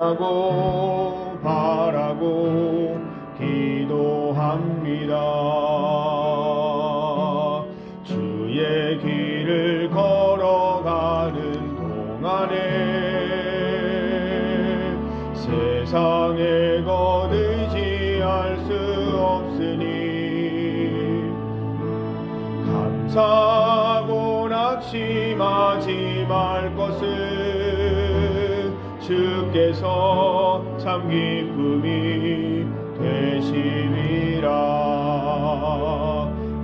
하고 바라고 기도합니다. 주의 길을 걸어가는 동안에 세상에 것 의지할 수 없으니 감사하고 낙심하지 말 것을 주께서 참 기쁨이 되시리라.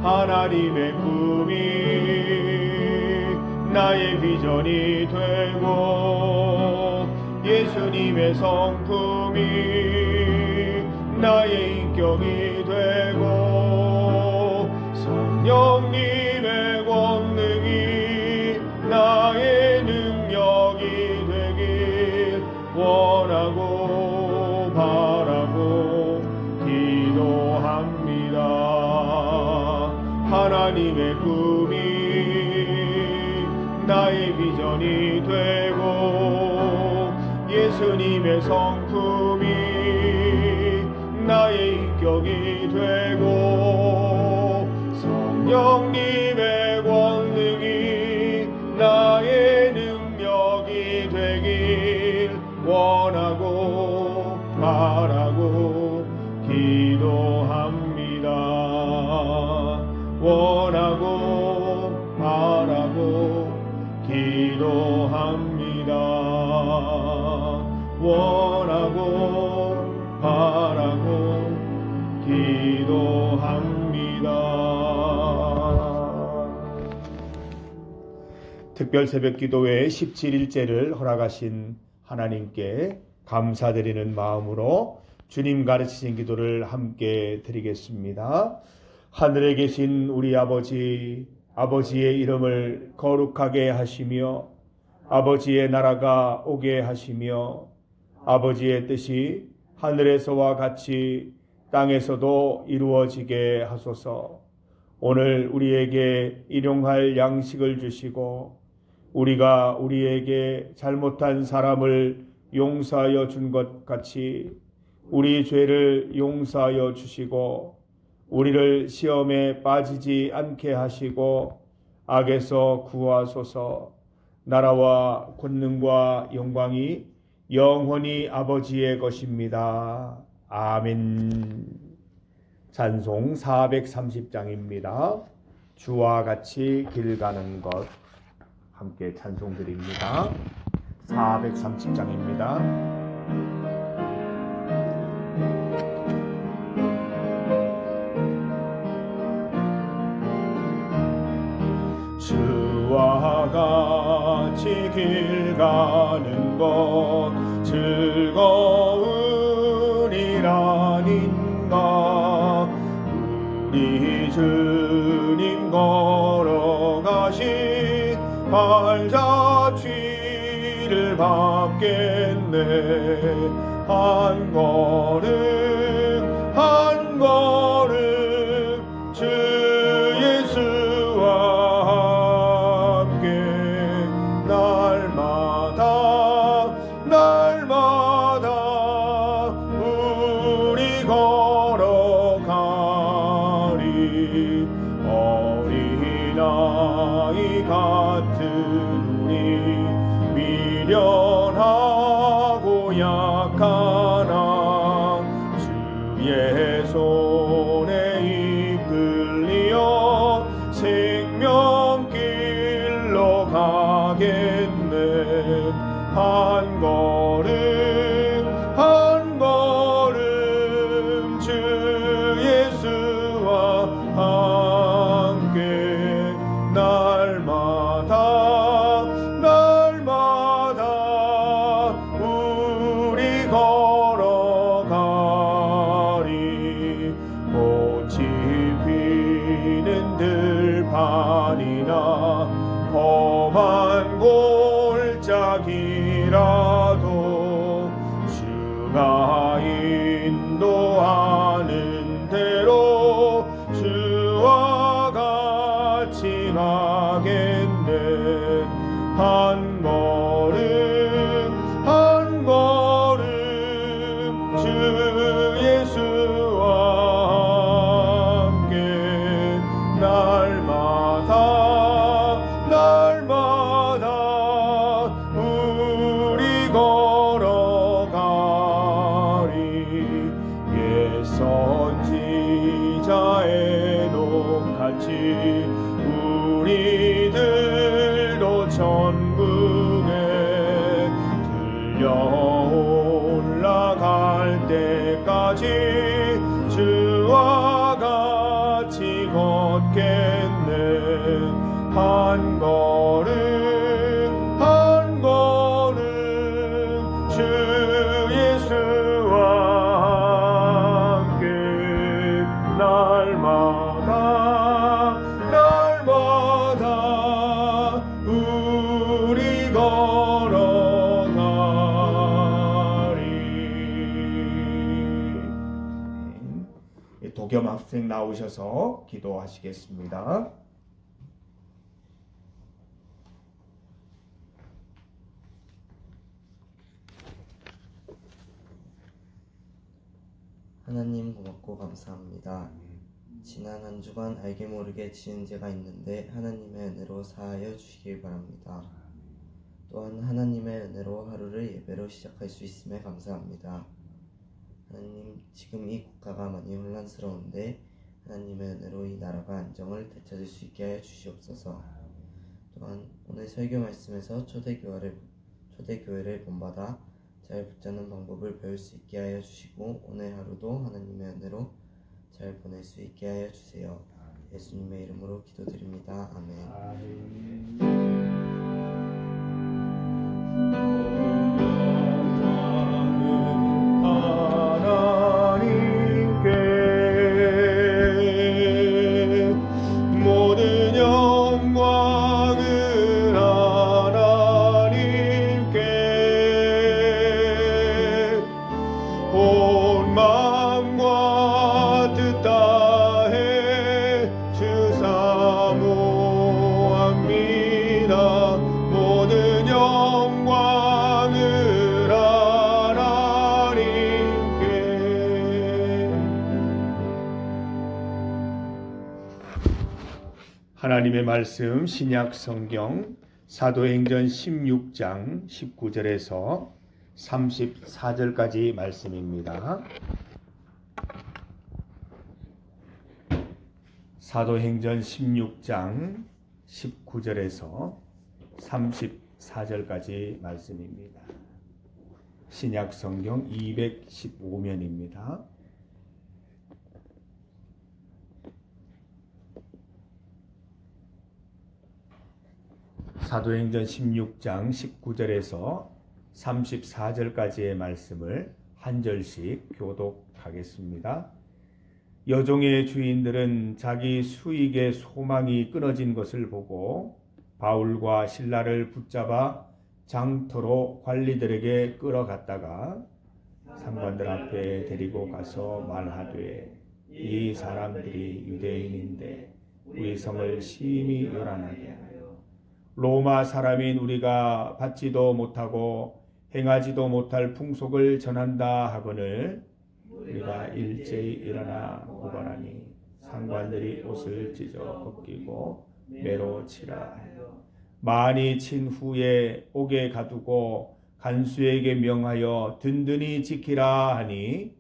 하나님의 꿈이 나의 비전이 되고 예수님의 성품이 나의 인격이 되고 성령님의 권능이 나의 능력이 되길 원하고 바라고 기도합니다. 하나님의 꿈이 나의 비전이 되고 예수님의 성품이 나의 인격이 되고 성령님의 권능이 나의 능력이 되길 원하고 바라고 기도합니다. 원하고 바라고 기도합니다. 원하고 바라고 기도합니다. 특별 새벽 기도회 17일째를 허락하신 하나님께 감사드리는 마음으로 주님 가르치신 기도를 함께 드리겠습니다. 하늘에 계신 우리 아버지, 아버지의 이름을 거룩하게 하시며 아버지의 나라가 오게 하시며 아버지의 뜻이 하늘에서와 같이 땅에서도 이루어지게 하소서. 오늘 우리에게 일용할 양식을 주시고 우리가 우리에게 잘못한 사람을 용서하여 준 것 같이 우리 죄를 용서하여 주시고 우리를 시험에 빠지지 않게 하시고 악에서 구하소서. 나라와 권능과 영광이 영원히 아버지의 것입니다. 아멘. 찬송 430장입니다. 주와 같이 길 가는 것 함께 찬송드립니다. 430장입니다. 주와 같이 길 가는 것 즐거우리라닌가. 우리 주님 걸어가신 발자취를 밟겠네. 한 걸음 한 걸음 주 예수와 함께 날마다 우리 걸어가리. 어린아이 같은 우리 미련하고 약하나 주의 손에 이끌리어 생명길로 가겠네. 한 걸음 한 걸음 주 예수와 함께 날마다 우리 걸어가리. 꽃이 피는 들판이나 험한 골짜기라도 주가 인도하는 대로 주와 같이 가겠네. 한 걸음 한 걸음 때까지 주와 같이 걷겠네. 한 걸음 한 걸음 주 예수와 함께 날마다 날마다 우리 걸어가리. 도겸 학생 나오셔서 기도하시겠습니다. 하나님 고맙고 감사합니다. 지난 한 주간 알게 모르게 지은 죄가 있는데 하나님의 은혜로 사하여 주시길 바랍니다. 또한 하나님의 은혜로 하루를 예배로 시작할 수 있음에 감사합니다. 하나님, 지금 이 국가가 많이 혼란스러운데 하나님의 은혜로 이 나라가 안정을 되찾을 수 있게 하여 주시옵소서. 또한 오늘 설교 말씀에서 초대교회를 본받아 잘 붙잡는 방법을 배울 수 있게 하여 주시고 오늘 하루도 하나님의 은혜로 잘 보낼 수 있게 하여 주세요. 예수님의 이름으로 기도드립니다. 아멘. 하나님의 말씀 신약 성경 사도행전 16장 19절에서 34절까지 말씀입니다. 사도행전 16장 19절에서 34절까지 말씀입니다. 신약 성경 215면입니다. 사도행전 16장 19절에서 34절까지의 말씀을 한 절씩 교독하겠습니다. 여종의 주인들은 자기 수익의 소망이 끊어진 것을 보고 바울과 실라를 붙잡아 장터로 관리들에게 끌어갔다가 상관들 앞에 데리고 가서 말하되 이 사람들이 유대인인데 우리 성을 심히 요란하게 하여 로마 사람인 우리가 받지도 못하고 행하지도 못할 풍속을 전한다 하거늘 우리가 일제히 일어나 고발하니 상관들이 옷을 찢어 벗기고 매로 치라 하여 많이 친 후에 옥에 가두고 간수에게 명하여 든든히 지키라 하니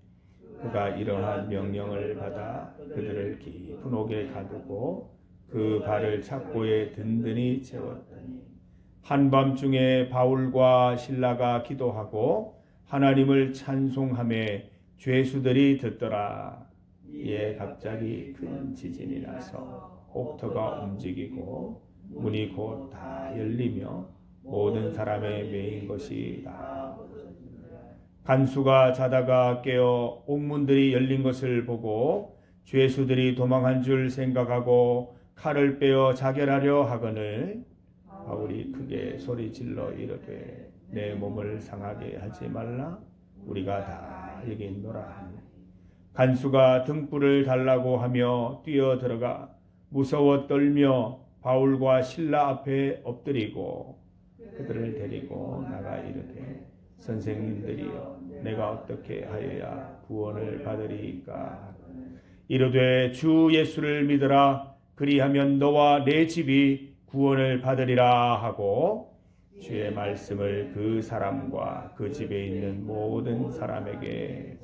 그가 이러한 명령을 받아 그들을 깊은 옥에 가두고 그 발을 착고에 든든히 채웠더니 한밤중에 바울과 실라가 기도하고 하나님을 찬송하며 죄수들이 듣더라. 이에 갑자기 큰 지진이 나서 옥터가 움직이고 문이 곧 다 열리며 모든 사람의 메인 것이 다 간수가 자다가 깨어 옥문들이 열린 것을 보고 죄수들이 도망한 줄 생각하고 칼을 빼어 자결하려 하거늘 바울이 크게 소리질러 이르되 내 몸을 상하게 하지 말라 우리가 다 여기 있노라 하니 간수가 등불을 달라고 하며 뛰어들어가 무서워 떨며 바울과 실라 앞에 엎드리고 그들을 데리고 나가 이르되 선생님들이여 내가 어떻게 하여야 구원을 받으리이까 이르되 주 예수를 믿으라 그리하면 너와 내 집이 구원을 받으리라 하고 주의 말씀을 그 사람과 그 집에 있는 모든 사람에게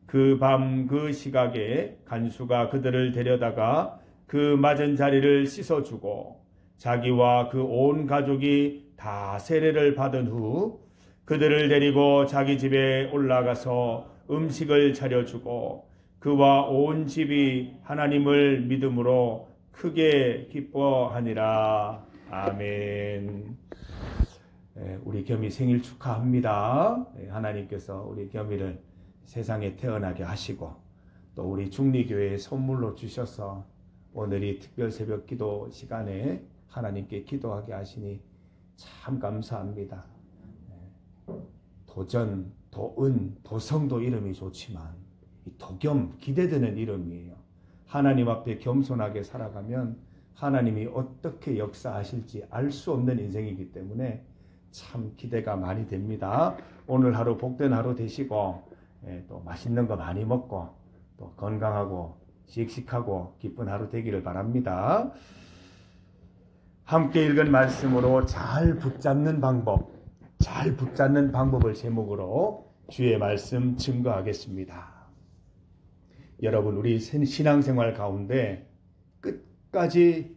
그 밤 그 시각에 간수가 그들을 데려다가 그 맞은 자리를 씻어주고 자기와 그 온 가족이 다 세례를 받은 후 그들을 데리고 자기 집에 올라가서 음식을 차려주고 그와 온 집이 하나님을 믿음으로 크게 기뻐하니라. 아멘. 우리 겸이 생일 축하합니다. 하나님께서 우리 겸이를 세상에 태어나게 하시고 또 우리 중리교회에 선물로 주셔서 오늘이 특별 새벽 기도 시간에 하나님께 기도하게 하시니 참 감사합니다. 도전, 도은, 도성도 이름이 좋지만 이 도겸, 기대되는 이름이에요. 하나님 앞에 겸손하게 살아가면 하나님이 어떻게 역사하실지 알 수 없는 인생이기 때문에 참 기대가 많이 됩니다. 오늘 하루 복된 하루 되시고 또 맛있는 거 많이 먹고 또 건강하고 씩씩하고 기쁜 하루 되기를 바랍니다. 함께 읽은 말씀으로 잘 붙잡는 방법을 제목으로 주의 말씀 증거하겠습니다. 여러분, 우리 신앙생활 가운데 끝까지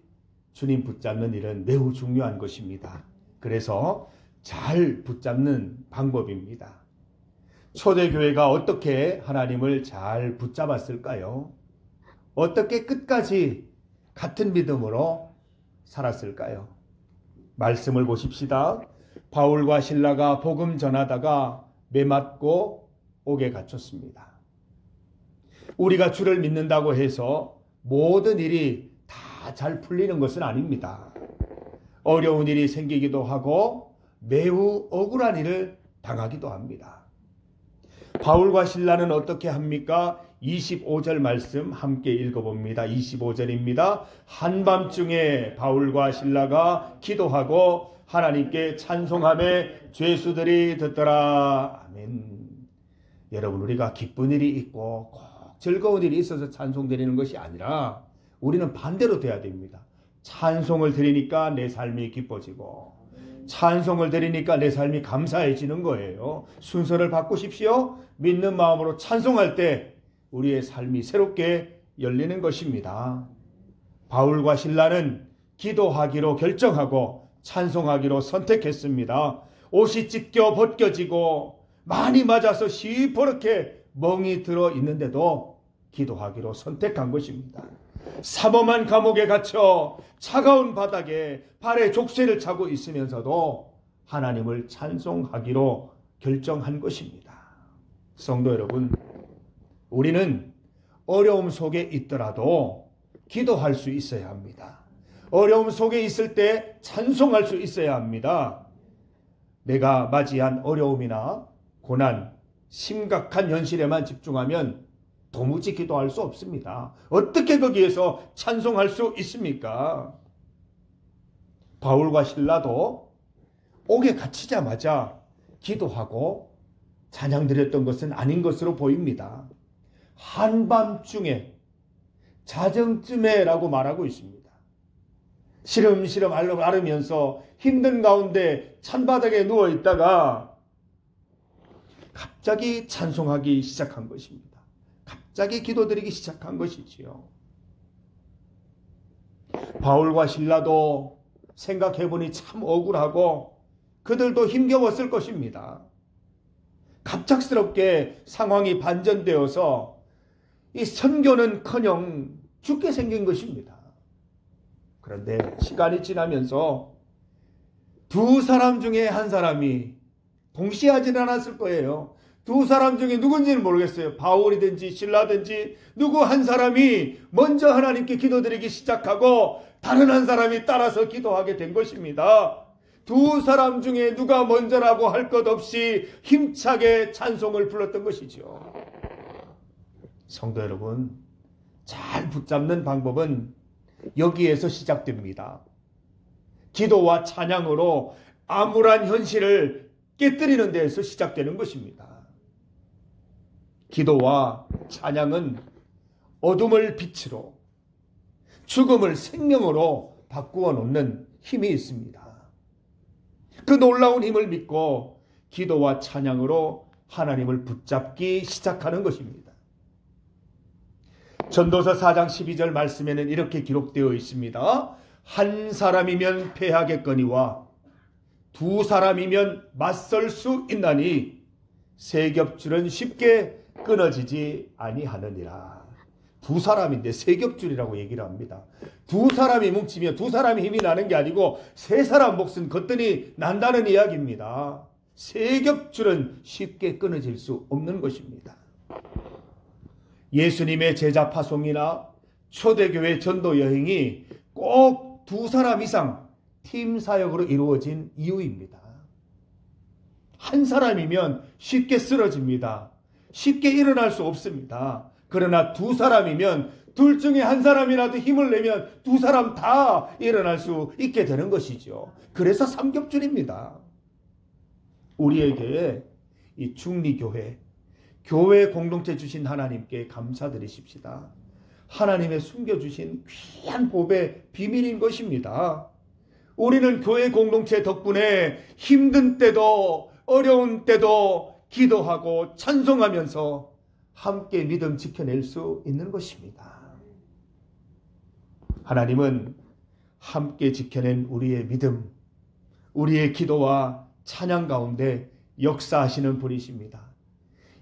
주님 붙잡는 일은 매우 중요한 것입니다. 그래서 잘 붙잡는 방법입니다. 초대교회가 어떻게 하나님을 잘 붙잡았을까요? 어떻게 끝까지 같은 믿음으로 살았을까요? 말씀을 보십시다. 바울과 실라가 복음 전하다가 매맞고 옥에 갇혔습니다. 우리가 주를 믿는다고 해서 모든 일이 다 잘 풀리는 것은 아닙니다. 어려운 일이 생기기도 하고 매우 억울한 일을 당하기도 합니다. 바울과 실라는 어떻게 합니까? 25절 말씀 함께 읽어봅니다. 25절입니다. 한밤중에 바울과 실라가 기도하고 하나님께 찬송하며 죄수들이 듣더라. 아멘. 여러분, 우리가 기쁜 일이 있고 꼭 즐거운 일이 있어서 찬송 드리는 것이 아니라 우리는 반대로 돼야 됩니다. 찬송을 드리니까 내 삶이 기뻐지고 찬송을 드리니까 내 삶이 감사해지는 거예요. 순서를 바꾸십시오. 믿는 마음으로 찬송할 때 우리의 삶이 새롭게 열리는 것입니다. 바울과 실라는 기도하기로 결정하고 찬송하기로 선택했습니다. 옷이 찢겨 벗겨지고 많이 맞아서 시퍼렇게 멍이 들어 있는데도 기도하기로 선택한 것입니다. 삼엄한 감옥에 갇혀 차가운 바닥에 발에 족쇄를 차고 있으면서도 하나님을 찬송하기로 결정한 것입니다. 성도 여러분, 우리는 어려움 속에 있더라도 기도할 수 있어야 합니다. 어려움 속에 있을 때 찬송할 수 있어야 합니다. 내가 맞이한 어려움이나 고난, 심각한 현실에만 집중하면 도무지 기도할 수 없습니다. 어떻게 거기에서 찬송할 수 있습니까? 바울과 실라도 옥에 갇히자마자 기도하고 찬양 드렸던 것은 아닌 것으로 보입니다. 한밤중에 자정쯤에라고 말하고 있습니다. 시름시름 앓으면서 힘든 가운데 찬바닥에 누워있다가 갑자기 찬송하기 시작한 것입니다. 갑자기 기도드리기 시작한 것이지요. 바울과 실라도 생각해보니 참 억울하고 그들도 힘겨웠을 것입니다. 갑작스럽게 상황이 반전되어서 이 선교는커녕 죽게 생긴 것입니다. 그런데 시간이 지나면서 두 사람 중에 한 사람이 동시에 하지는 않았을 거예요. 두 사람 중에 누군지는 모르겠어요. 바울이든지 실라든지 누구 한 사람이 먼저 하나님께 기도드리기 시작하고 다른 한 사람이 따라서 기도하게 된 것입니다. 두 사람 중에 누가 먼저라고 할 것 없이 힘차게 찬송을 불렀던 것이죠. 성도 여러분, 잘 붙잡는 방법은 여기에서 시작됩니다. 기도와 찬양으로 암울한 현실을 깨뜨리는 데에서 시작되는 것입니다. 기도와 찬양은 어둠을 빛으로, 죽음을 생명으로 바꾸어 놓는 힘이 있습니다. 그 놀라운 힘을 믿고 기도와 찬양으로 하나님을 붙잡기 시작하는 것입니다. 전도서 4장 12절 말씀에는 이렇게 기록되어 있습니다. 한 사람이면 패하겠거니와 두 사람이면 맞설 수 있나니 세 겹줄은 쉽게 끊어지지 아니하느니라. 두 사람인데 세 겹줄이라고 얘기를 합니다. 두 사람이 뭉치면 두 사람이 힘이 나는 게 아니고 세 사람 몫은 거뜬히 난다는 이야기입니다. 세 겹줄은 쉽게 끊어질 수 없는 것입니다. 예수님의 제자 파송이나 초대교회 전도 여행이 꼭 두 사람 이상 팀 사역으로 이루어진 이유입니다. 한 사람이면 쉽게 쓰러집니다. 쉽게 일어날 수 없습니다. 그러나 두 사람이면 둘 중에 한 사람이라도 힘을 내면 두 사람 다 일어날 수 있게 되는 것이죠. 그래서 삼겹줄입니다. 우리에게 이 중리교회, 교회 공동체 주신 하나님께 감사드리십시다. 하나님의 숨겨주신 귀한 복의 비밀인 것입니다. 우리는 교회 공동체 덕분에 힘든 때도 어려운 때도 기도하고 찬송하면서 함께 믿음 지켜낼 수 있는 것입니다. 하나님은 함께 지켜낸 우리의 믿음, 우리의 기도와 찬양 가운데 역사하시는 분이십니다.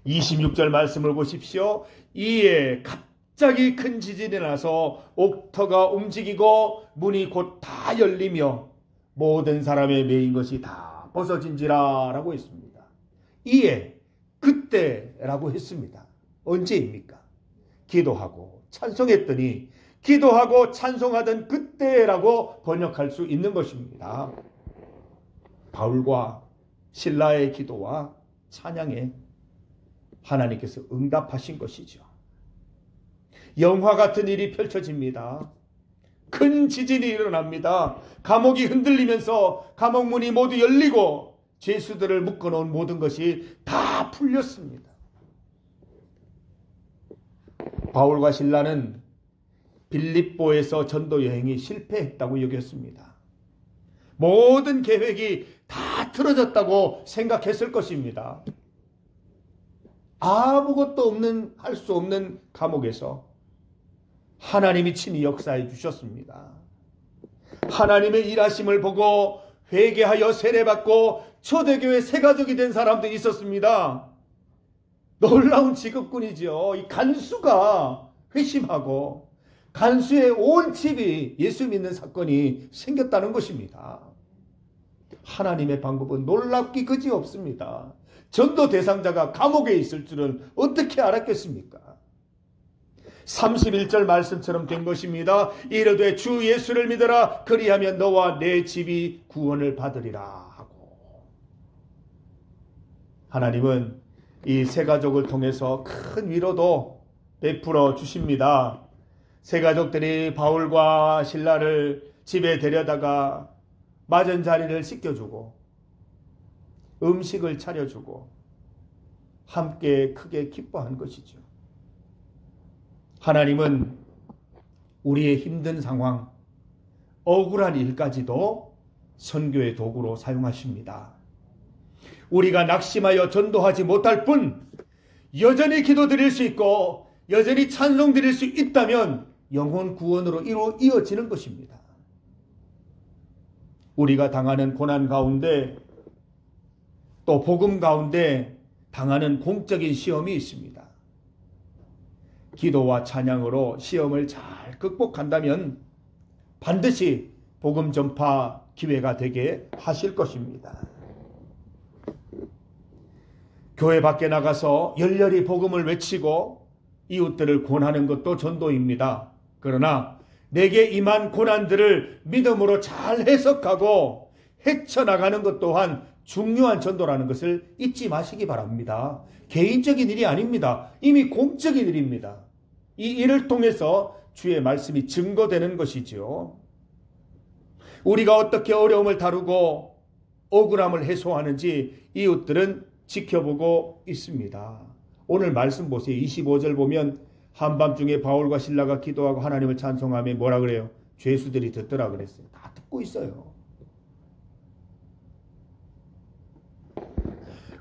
26절 말씀을 보십시오. 이에 갑자기 큰 지진이 나서 옥터가 움직이고 문이 곧 다 열리며 모든 사람의 매인 것이 다 벗어진지라 라고 했습니다. 이에 그때라고 했습니다. 언제입니까? 기도하고 찬송했더니 기도하고 찬송하던 그때라고 번역할 수 있는 것입니다. 바울과 실라의 기도와 찬양에 하나님께서 응답하신 것이죠. 영화 같은 일이 펼쳐집니다. 큰 지진이 일어납니다. 감옥이 흔들리면서 감옥문이 모두 열리고 죄수들을 묶어놓은 모든 것이 다 풀렸습니다. 바울과 실라는 빌립보에서 전도 여행이 실패했다고 여겼습니다. 모든 계획이 다 틀어졌다고 생각했을 것입니다. 아무것도 없는, 할 수 없는 감옥에서 하나님이 친히 역사해 주셨습니다. 하나님의 일하심을 보고 회개하여 세례받고 초대교회 새가족이 된 사람도 있었습니다. 놀라운 직업군이죠. 이 간수가 회심하고 간수의 온 집이 예수 믿는 사건이 생겼다는 것입니다. 하나님의 방법은 놀랍기 그지 없습니다. 전도 대상자가 감옥에 있을 줄은 어떻게 알았겠습니까? 31절 말씀처럼 된 것입니다. 이르되 주 예수를 믿어라. 그리하면 너와 내 집이 구원을 받으리라 하고. 하나님은 이 세 가족을 통해서 큰 위로도 베풀어 주십니다. 세 가족들이 바울과 실라를 집에 데려다가 맞은 자리를 씻겨주고 음식을 차려주고 함께 크게 기뻐한 것이죠. 하나님은 우리의 힘든 상황, 억울한 일까지도 선교의 도구로 사용하십니다. 우리가 낙심하여 전도하지 못할 뿐 여전히 기도드릴 수 있고 여전히 찬송 드릴 수 있다면 영혼 구원으로 이어지는 것입니다. 우리가 당하는 고난 가운데 또 복음 가운데 당하는 공적인 시험이 있습니다. 기도와 찬양으로 시험을 잘 극복한다면 반드시 복음 전파 기회가 되게 하실 것입니다. 교회 밖에 나가서 열렬히 복음을 외치고 이웃들을 권하는 것도 전도입니다. 그러나 내게 임한 고난들을 믿음으로 잘 해석하고 헤쳐나가는 것 또한 중요한 전도라는 것을 잊지 마시기 바랍니다. 개인적인 일이 아닙니다. 이미 공적인 일입니다. 이 일을 통해서 주의 말씀이 증거되는 것이죠. 우리가 어떻게 어려움을 다루고 억울함을 해소하는지 이웃들은 지켜보고 있습니다. 오늘 말씀 보세요. 25절 보면 한밤중에 바울과 실라가 기도하고 하나님을 찬송하며 뭐라 그래요? 죄수들이 듣더라 그랬어요. 다 듣고 있어요.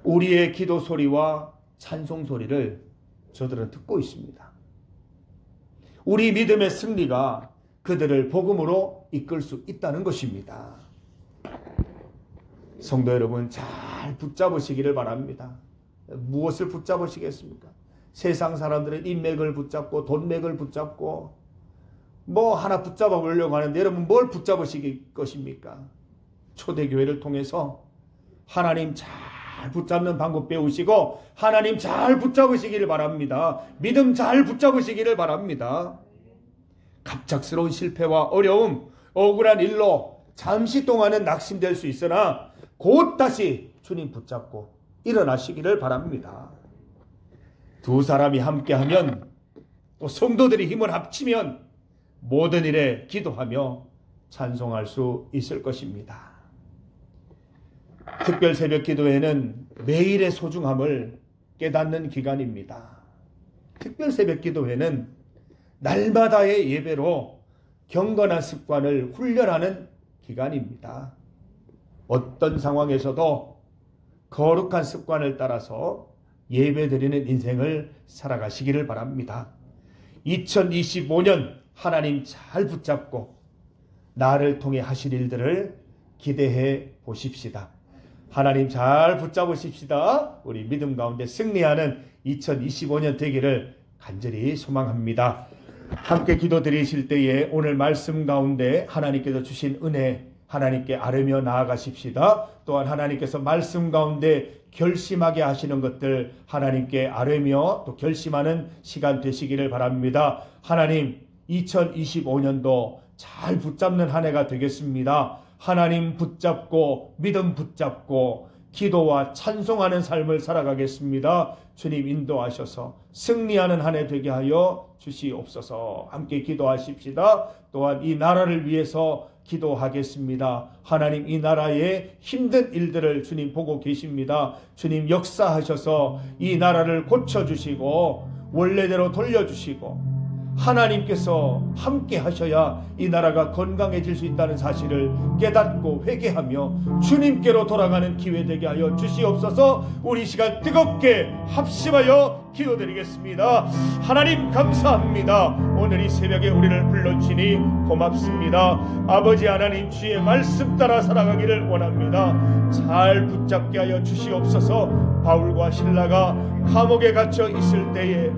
우리의 기도 소리와 찬송 소리를 저들은 듣고 있습니다. 우리 믿음의 승리가 그들을 복음으로 이끌 수 있다는 것입니다. 성도 여러분 잘 붙잡으시기를 바랍니다. 무엇을 붙잡으시겠습니까? 세상 사람들은 인맥을 붙잡고 돈맥을 붙잡고 뭐 하나 붙잡아 보려고 하는데 여러분 뭘 붙잡으실 것입니까? 초대교회를 통해서 하나님 잘 붙잡는 방법 배우시고 하나님 잘 붙잡으시기를 바랍니다. 믿음 잘 붙잡으시기를 바랍니다. 갑작스러운 실패와 어려움, 억울한 일로 잠시 동안은 낙심될 수 있으나 곧 다시 주님 붙잡고 일어나시기를 바랍니다. 두 사람이 함께하면 또 성도들이 힘을 합치면 모든 일에 기도하며 찬송할 수 있을 것입니다. 특별 새벽 기도회는 매일의 소중함을 깨닫는 기간입니다. 특별 새벽 기도회는 날마다의 예배로 경건한 습관을 훈련하는 기간입니다. 어떤 상황에서도 거룩한 습관을 따라서 예배드리는 인생을 살아가시기를 바랍니다. 2025년 하나님 잘 붙잡고 나를 통해 하실 일들을 기대해 보십시다. 하나님 잘 붙잡으십시다. 우리 믿음 가운데 승리하는 2025년 되기를 간절히 소망합니다. 함께 기도 드리실 때에 오늘 말씀 가운데 하나님께서 주신 은혜 하나님께 아뢰며 나아가십시다. 또한 하나님께서 말씀 가운데 결심하게 하시는 것들 하나님께 아뢰며 또 결심하는 시간 되시기를 바랍니다. 하나님 2025년도 잘 붙잡는 한 해가 되겠습니다. 하나님 붙잡고 믿음 붙잡고 기도와 찬송하는 삶을 살아가겠습니다. 주님 인도하셔서 승리하는 한 해 되게 하여 주시옵소서. 함께 기도하십시다. 또한 이 나라를 위해서 기도하겠습니다. 하나님 이 나라의 힘든 일들을 주님 보고 계십니다. 주님 역사하셔서 이 나라를 고쳐주시고 원래대로 돌려주시고 하나님께서 함께 하셔야 이 나라가 건강해질 수 있다는 사실을 깨닫고 회개하며 주님께로 돌아가는 기회 되게 하여 주시옵소서. 우리 시간 뜨겁게 합심하여 기도드리겠습니다. 하나님 감사합니다. 오늘 이 새벽에 우리를 불러주시니 고맙습니다. 아버지 하나님 주의 말씀 따라 살아가기를 원합니다. 잘 붙잡게 하여 주시옵소서. 바울과 실라가 감옥에 갇혀 있을 때에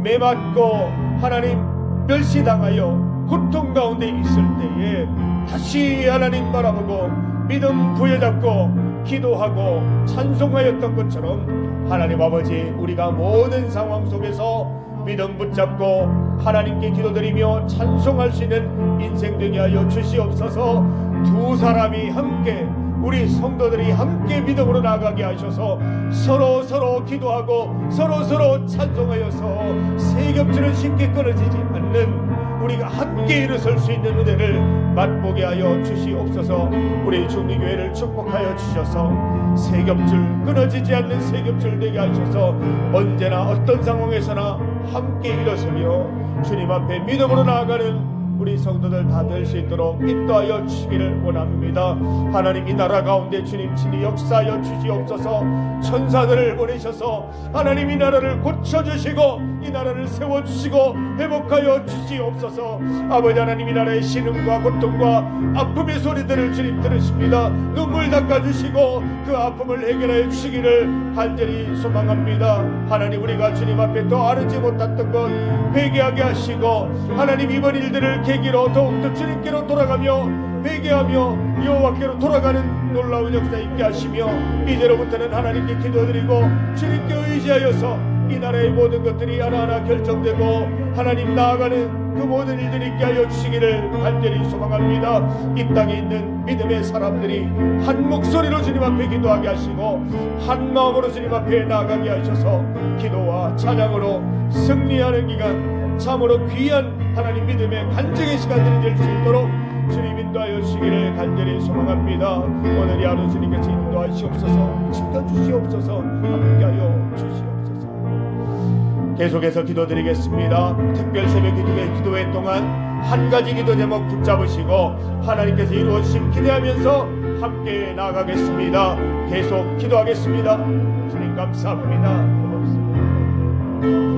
매맞고 하나님 멸시당하여 고통 가운데 있을 때에 다시 하나님 바라보고 믿음 부여잡고 기도하고 찬송하였던 것처럼 하나님 아버지 우리가 모든 상황 속에서 믿음 붙잡고 하나님께 기도드리며 찬송할 수 있는 인생 되게 하여 주시옵소서. 두 사람이 함께 우리 성도들이 함께 믿음으로 나아가게 하셔서 서로 기도하고 서로 찬송하여서 세겹줄은 쉽게 끊어지지 않는 우리가 함께 일어설 수 있는 은혜를 맛보게 하여 주시옵소서. 우리 중리교회를 축복하여 주셔서 세겹줄 끊어지지 않는 세겹줄 되게 하셔서 언제나 어떤 상황에서나 함께 일어서며 주님 앞에 믿음으로 나아가는 우리 성도들 다 될 수 있도록 인도하여 주시기를 원합니다. 하나님 이 나라 가운데 주님 친히 역사하여 주시옵소서. 천사들을 보내셔서 하나님 이 나라를 고쳐주시고 이 나라를 세워주시고 회복하여 주시옵소서. 아버지 하나님 이 나라의 신음과 고통과 아픔의 소리들을 주님 들으십니다. 눈물 닦아주시고 그 아픔을 해결하여 주시기를 간절히 소망합니다. 하나님 우리가 주님 앞에 더 아르지 못했던 것 회개하게 하시고 하나님 이번 일들을 계기로 더욱더 주님께로 돌아가며 회개하며 여호와께로 돌아가는 놀라운 역사 있게 하시며 이제로부터는 하나님께 기도드리고 주님께 의지하여서 이 나라의 모든 것들이 하나하나 결정되고 하나님 나아가는 그 모든 일들이 있게 하여 주시기를 간절히 소망합니다. 이 땅에 있는 믿음의 사람들이 한 목소리로 주님 앞에 기도하게 하시고 한 마음으로 주님 앞에 나아가게 하셔서 기도와 찬양으로 승리하는 기간 참으로 귀한 하나님 믿음의 간증의 시간들이 될 수 있도록 주님 인도하여 주시기를 간절히 소망합니다. 오늘 이 하루 주님께서 인도하시옵소서. 지켜주시옵소서. 함께하여 주시옵소서. 계속해서 기도드리겠습니다. 특별 새벽 기도회 동안 한 가지 기도 제목 붙잡으시고 하나님께서 이루어주심 기대하면서 함께 나아가겠습니다. 계속 기도하겠습니다. 주님 감사합니다. 고맙습니다.